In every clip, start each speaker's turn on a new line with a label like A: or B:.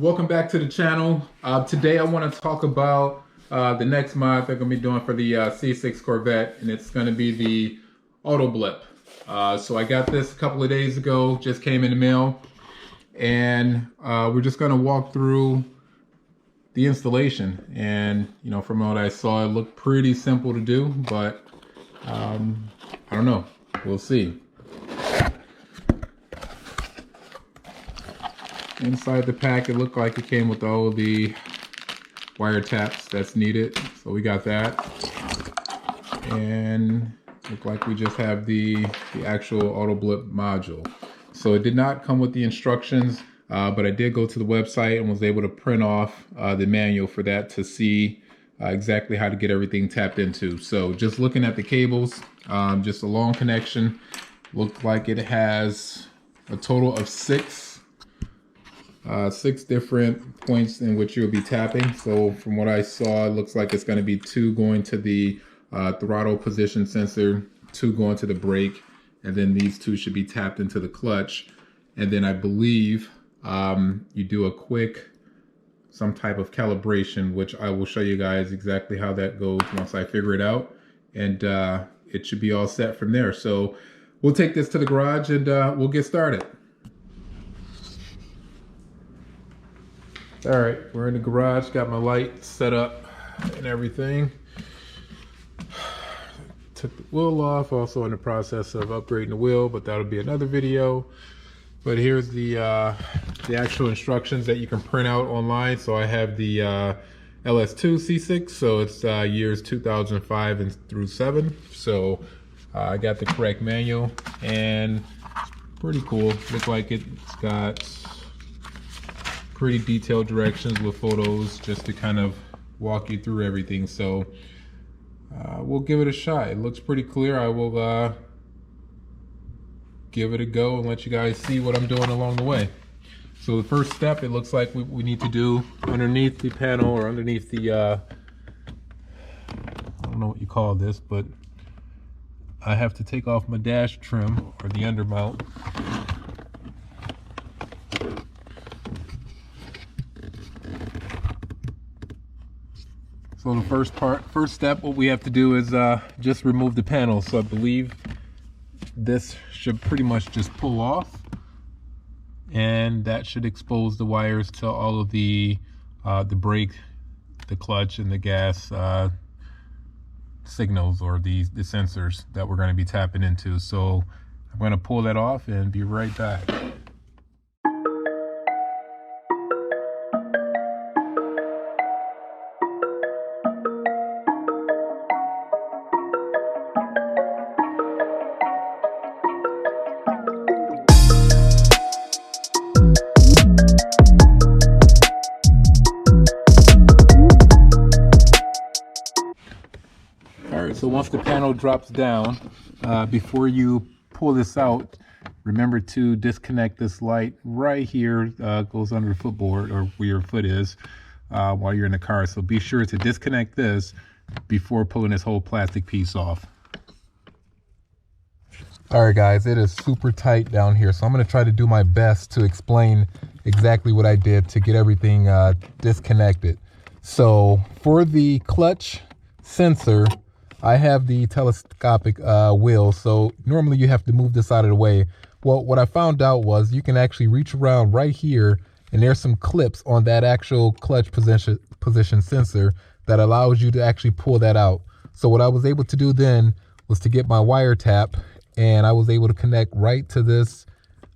A: welcome back to the channel. Today I want to talk about the next mod they're going to be doing for the C6 Corvette, and it's going to be the Auto-Blip. So I got this a couple of days ago, just came in the mail, and we're just going to walk through the installation. And you know, from what I saw, it looked pretty simple to do, but I don't know, we'll see. Inside the pack, it looked like it came with all of the wire taps that's needed, so we got that. And looked like we just have the actual Auto-Blip module. So it did not come with the instructions, but I did go to the website and was able to print off the manual for that to see exactly how to get everything tapped into. So just looking at the cables, just a long connection. Looked like it has a total of six different points in which you'll be tapping. So from what I saw, it looks like it's going to be 2 going to the throttle position sensor, 2 going to the brake, and then these 2 should be tapped into the clutch. And then I believe you do a quick some type of calibration, which I will show you guys exactly how that goes once I figure it out, and it should be all set from there. So we'll take this to the garage and we'll get started. All right, we're in the garage, got my light set up and everything. Took the wheel off, also in the process of upgrading the wheel, but that'll be another video. But here's the actual instructions that you can print out online. So I have the LS2 C6, so it's years 2005 and through 7. So I got the correct manual, and pretty cool. Looks like it's got pretty detailed directions with photos just to kind of walk you through everything. So we'll give it a shot. It looks pretty clear. I will give it a go and let you guys see what I'm doing along the way. So the first step, it looks like we need to do underneath the panel, or underneath the I don't know what you call this, but I have to take off my dash trim, or the undermount. So the first step, what we have to do is just remove the panel. So I believe this should pretty much just pull off, and that should expose the wires to all of the brake, the clutch, and the gas signals, or the sensors that we're going to be tapping into. So I'm going to pull that off and be right back. So once the panel drops down, before you pull this out, remember to disconnect this light right here, goes under the footboard, or where your foot is, while you're in the car. So be sure to disconnect this before pulling this whole plastic piece off. All right, guys, it is super tight down here. So I'm going to try to do my best to explain exactly what I did to get everything disconnected. So for the clutch sensor, I have the telescopic wheel, so normally you have to move this out of the way. Well, what I found out was you can actually reach around right here, and there's some clips on that actual clutch position sensor that allows you to actually pull that out. So what I was able to do then was to get my wire tap, and I was able to connect right to this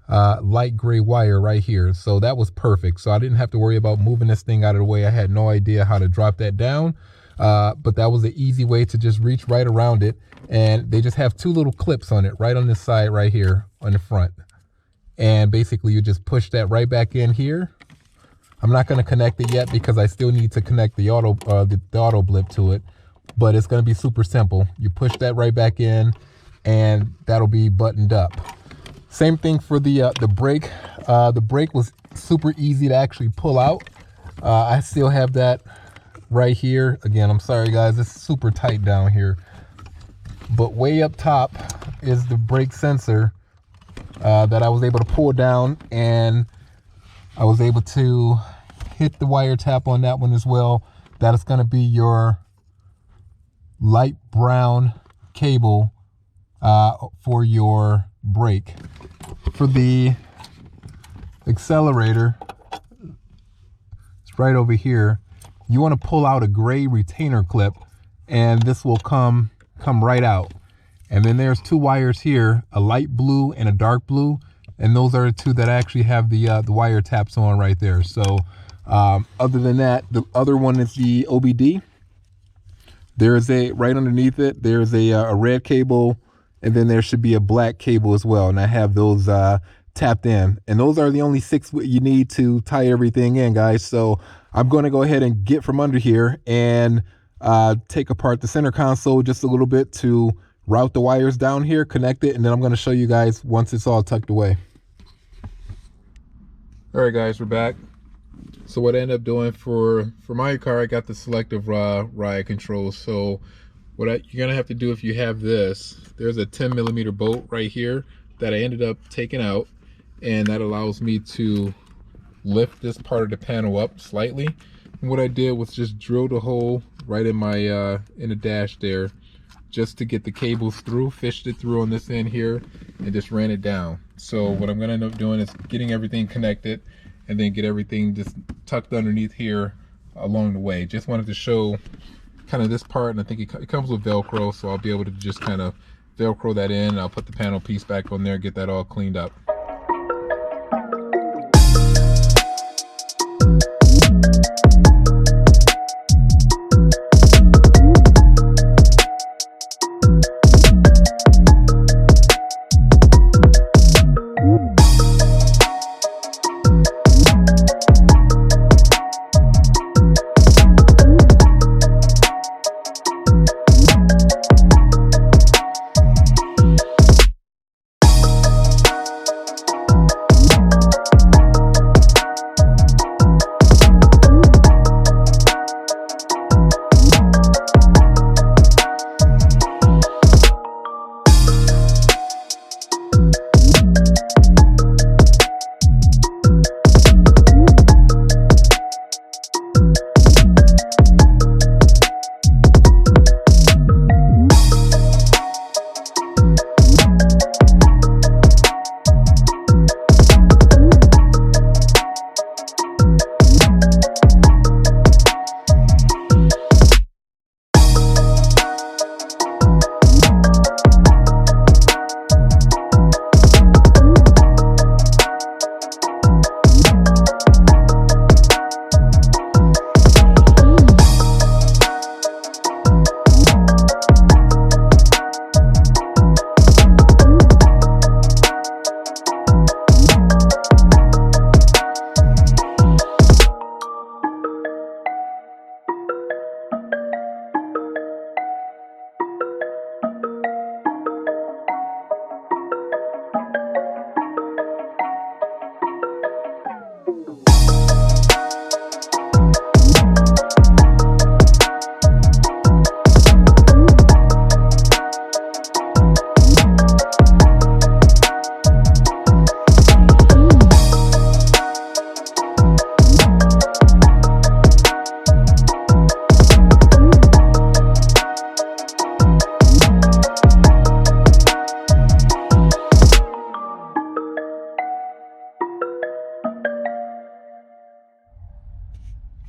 A: light gray wire right here. So that was perfect. So I didn't have to worry about moving this thing out of the way. I had no idea how to drop that down. But that was an easy way to just reach right around it. And they just have 2 little clips on it, right on this side right here on the front. And basically you just push that right back in here. I'm not going to connect it yet because I still need to connect the Auto-Blip to it, but it's going to be super simple. You push that right back in, and that'll be buttoned up. Same thing for the brake. The brake was super easy to actually pull out. I still have that right here. Again, I'm sorry guys, it's super tight down here, but way up top is the brake sensor that I was able to pull down, and I was able to hit the wire tap on that one as well. That is going to be your light brown cable for your brake. For the accelerator, it's right over here. You want to pull out a gray retainer clip, and this will come right out. And then there's two wires here, a light blue and a dark blue, and those are the two that actually have the wire taps on right there. So other than that, the other one is the OBD. There's a, right underneath it, there's a red cable, and then there should be a black cable as well, and I have those tapped in. And those are the only 6 you need to tie everything in, guys. So I'm going to go ahead and get from under here and take apart the center console just a little bit to route the wires down here, connect it, and then I'm going to show you guys once it's all tucked away. All right, guys, we're back. So what I ended up doing for my car, I got the selective ride control. So what you're going to have to do if you have this, there's a 10 millimeter bolt right here that I ended up taking out, and that allows me to lift this part of the panel up slightly. And what I did was just drill the hole right in my in the dash there, just to get the cables through, fished it through on this end here, and just ran it down. So what I'm gonna end up doing is getting everything connected and then get everything just tucked underneath here along the way. Just wanted to show kind of this part, and I think it comes with Velcro, so I'll be able to just kind of Velcro that in, and I'll put the panel piece back on there, get that all cleaned up.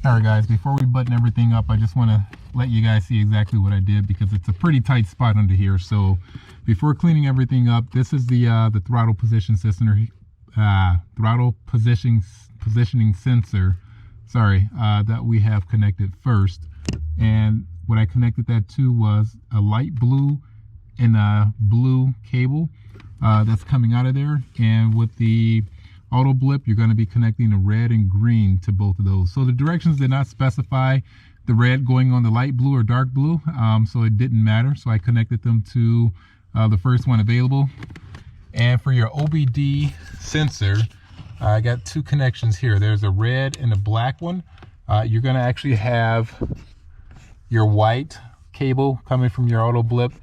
A: Alright guys, before we button everything up, I just want to let you guys see exactly what I did, because it's a pretty tight spot under here. So before cleaning everything up, this is the throttle position sensor, positioning sensor, that we have connected first. And what I connected that to was a light blue and a blue cable that's coming out of there. And with the Auto-Blip, you're going to be connecting the red and green to both of those. So the directions did not specify the red going on the light blue or dark blue, so it didn't matter. So I connected them to the first one available. And for your OBD sensor, I got two connections here. There's a red and a black one. You're going to actually have your white cable coming from your Auto-Blip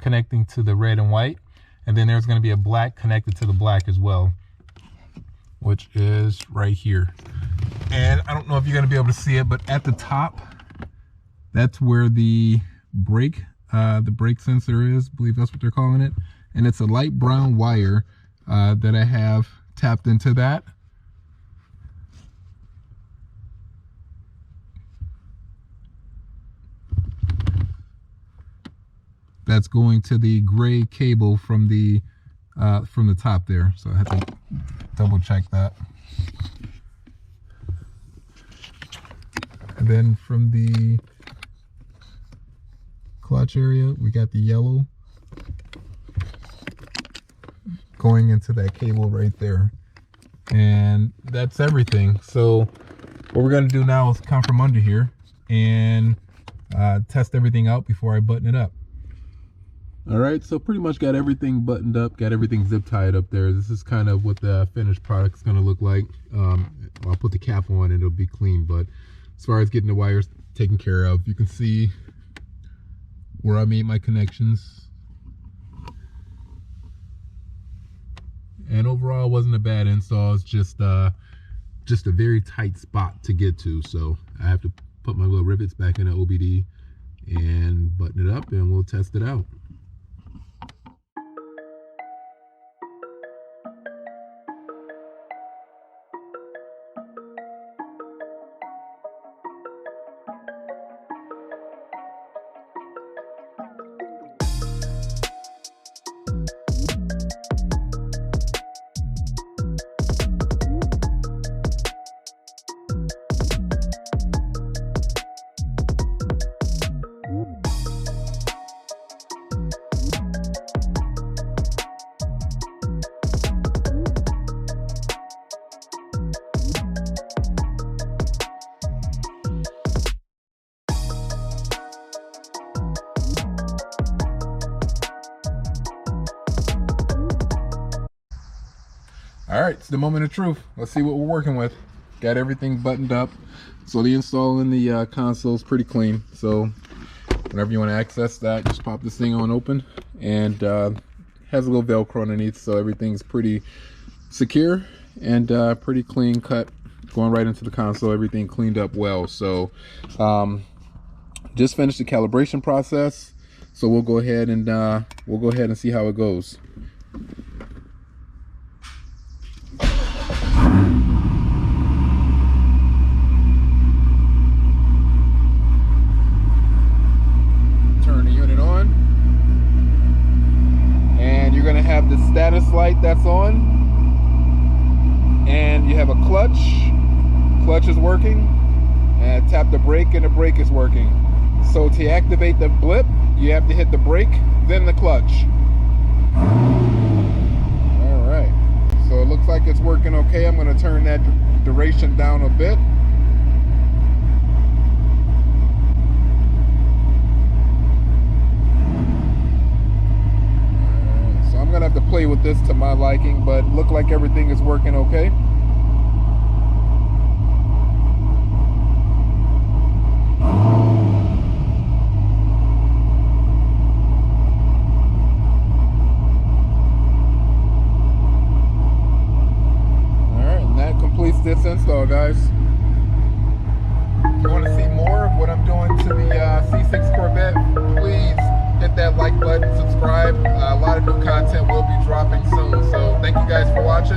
A: connecting to the red and white. And then there's going to be a black connected to the black as well, which is right here. And I don't know if you're gonna be able to see it, but at the top, that's where the brake sensor is. I believe that's what they're calling it. And it's a light brown wire that I have tapped into that. That's going to the gray cable from the top there. So I have to double check that. And then from the clutch area, we got the yellow going into that cable right there. And that's everything. So what we're gonna do now is come from under here and test everything out before I button it up. All right, so pretty much got everything buttoned up, got everything zip tied up there. This is kind of what the finished product is gonna look like. I'll put the cap on and it'll be clean, but as far as getting the wires taken care of, you can see where I made my connections. And overall, it wasn't a bad install. It's just a very tight spot to get to. So I have to put my little rivets back in the OBD and button it up, and we'll test it out. All right, it's the moment of truth. Let's see what we're working with. Got everything buttoned up. So the install in the console is pretty clean. So whenever you want to access that, just pop this thing on open, and has a little Velcro underneath, so everything's pretty secure and pretty clean cut. Going right into the console, everything cleaned up well. So just finished the calibration process. So we'll go ahead and see how it goes. Have the status light that's on, and you have a clutch is working, and tap the brake and the brake is working. So to activate the blip, you have to hit the brake, then the clutch. All right, so it looks like it's working okay. I'm going to turn that duration down a bit. I'm gonna have to play with this to my liking, but look like everything is working okay. Alright, and that completes this install, guys. If you want to see more of what I'm doing to the C6 Corvette, please hit that like button, subscribe. A lot of new content will be dropping soon. So thank you guys for watching.